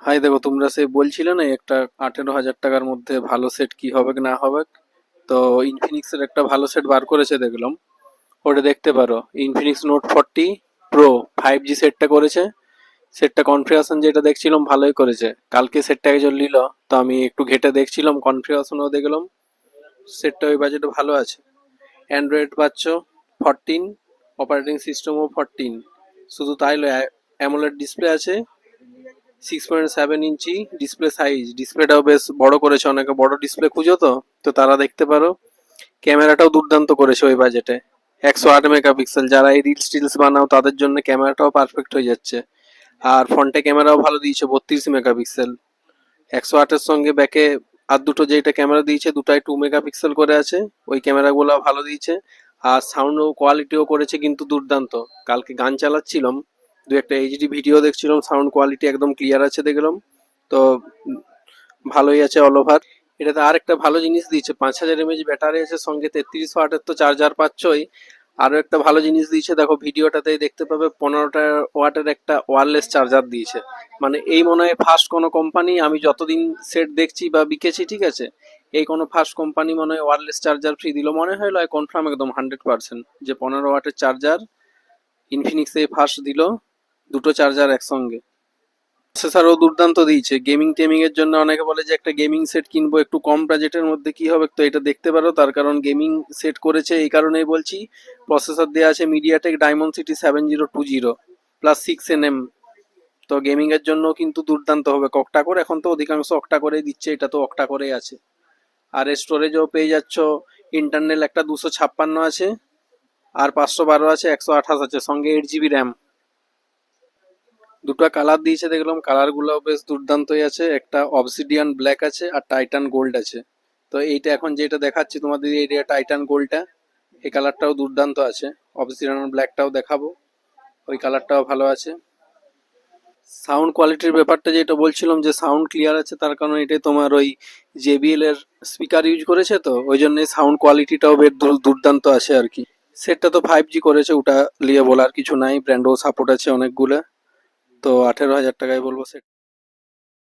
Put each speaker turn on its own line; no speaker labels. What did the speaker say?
High দেখো, তোমরা সে বলছিলে না একটা 18,000 টাকার মধ্যে ভালো সেট কি হবে কি না হবে। তো ইনফিনিক্সের একটা ভালো সেট বার করেছে দেখলাম। ওটা দেখতে পারো, ইনফিনিক্স নোট 40 প্রো 5G সেটটা করেছে। সেটটা কনফিগারেশন যেটা দেখছিলাম ভালোই করেছে। কালকে সেটটা একজন নিল, তো আমি একটু ঘেটে দেখছিলাম, কনফিগারেশনও দেখলাম। সেটটা ওই বাজেটে ভালো আছে। অ্যান্ড্রয়েড পাচ্ছ 14, অপারেটিং সিস্টেমও 14। শুধু তাই নয়, অ্যামোলেড ডিসপ্লে আছে, 6.7 ইঞ্চি ডিসপ্লে সাইজ। ডিসপ্লেটাও বেশ বড় করেছে, অনেকে বড় ডিসপ্লে খুঁজো তো তো তারা দেখতে পারো। ক্যামেরাটাও দুর্দান্ত করেছে ওই বাজেটে, 108 মেগাপিক্সেল। যারা এই রিলস টিলস বানাও তাদের জন্য ক্যামেরাটাও পারফেক্ট হয়ে যাচ্ছে। আর ফ্রন্টে ক্যামেরাও ভালো দিয়েছে, 32 মেগাপিক্সেল। 108-এর সঙ্গে ব্যাকে আর দুটো যেটা ক্যামেরা দিয়েছে, দুটাই 2 মেগাপিক্সেল করে আছে। ওই ক্যামেরাগুলো ভালো দিয়েছে। আর সাউন্ড কোয়ালিটিও করেছে কিন্তু দুর্দান্ত। কালকে গান চালাচ্ছিলাম, দু একটা এইচডি ভিডিও দেখছিলাম, সাউন্ড কোয়ালিটি একদম ক্লিয়ার আছে দেখলাম। তো ভালোই আছে অল ওভার। এটাতে আর একটা ভালো জিনিস দিয়েছে, 5000 mAh ব্যাটারি আছে, সঙ্গে 33 ওয়াটের তো চার্জার পাচ্ছই। আরো একটা ভালো জিনিস দিয়েছে, দেখো ভিডিওটাতেই দেখতে পাবে, 15 ওয়াটের একটা ওয়্যারলেস চার্জার দিয়েছে। মানে এই মনে হয় ফার্স্ট কোনো কোম্পানি, আমি যতদিন সেট দেখছি বা বিকেছি, ঠিক আছে, এই কোনো ফার্স্ট কোম্পানি মনে হয় ওয়্যারলেস চার্জার ফ্রি দিল মনে হয়, লয় কনফার্ম একদম 100%, যে 15 ওয়াটের চার্জার ইনফিনিক্স এই ফার্স্ট দিল, দুটো চার্জার একসঙ্গে। প্রসেসরও দুর্দান্ত দিয়েছে। গেমিং টেমিং এর জন্য অনেকে বলে যে একটা গেমিং সেট কিনবো একটু কম বাজেটের মধ্যে, কি হবে, তো এটা দেখতে পারো। তার কারণ গেমিং সেট করেছে এই কারণেই বলছি। প্রসেসর দেওয়া আছে মিডিয়াটেক ডায়মন্ড সিটি 7020 +6 nm। তো গেমিং এর জন্য কিন্তু দুর্দান্ত হবে। অক্টা কোর এখন তো অধিকাংশ অক্টা করেই দিচ্ছে, এটা তো অক্টা করেই আছে। আর স্টোরেজও পেয়ে যাচ্ছ, ইন্টারনাল একটা 256 আছে, আর 512 আছে, 128 আছে, সঙ্গে 8 GB র্যাম। দুটো কালার দিয়েছে দেখলাম, কালারগুলো বেশ দুর্দান্তই আছে। একটা অবসিডিয়ান ব্ল্যাক আছে আর টাইটান গোল্ড আছে। তো এইটা এখন যেটা দেখাচ্ছি তোমাদের, এই টাইটান গোল্ডটা, এই কালারটাও দুর্দান্ত আছে। অবসিডিয়ান ব্ল্যাকটাও দেখাবো, ওই কালারটাও ভালো আছে। সাউন্ড কোয়ালিটির ব্যাপারটা যেটা বলছিলাম, যে সাউন্ড ক্লিয়ার আছে, তার কারণ এটাই তোমার ওই জেবিএল এর স্পিকার ইউজ করেছে, তো ওই জন্য সাউন্ড কোয়ালিটিটাও বেশ দুর্দান্ত আছে আর কি। সেটটা তো 5G করেছে, ওটা নিয়ে বলার কিছু নাই, ব্র্যান্ডও সাপোর্ট আছে অনেকগুলো। তো 18,000 টাকায় বলবো সেট।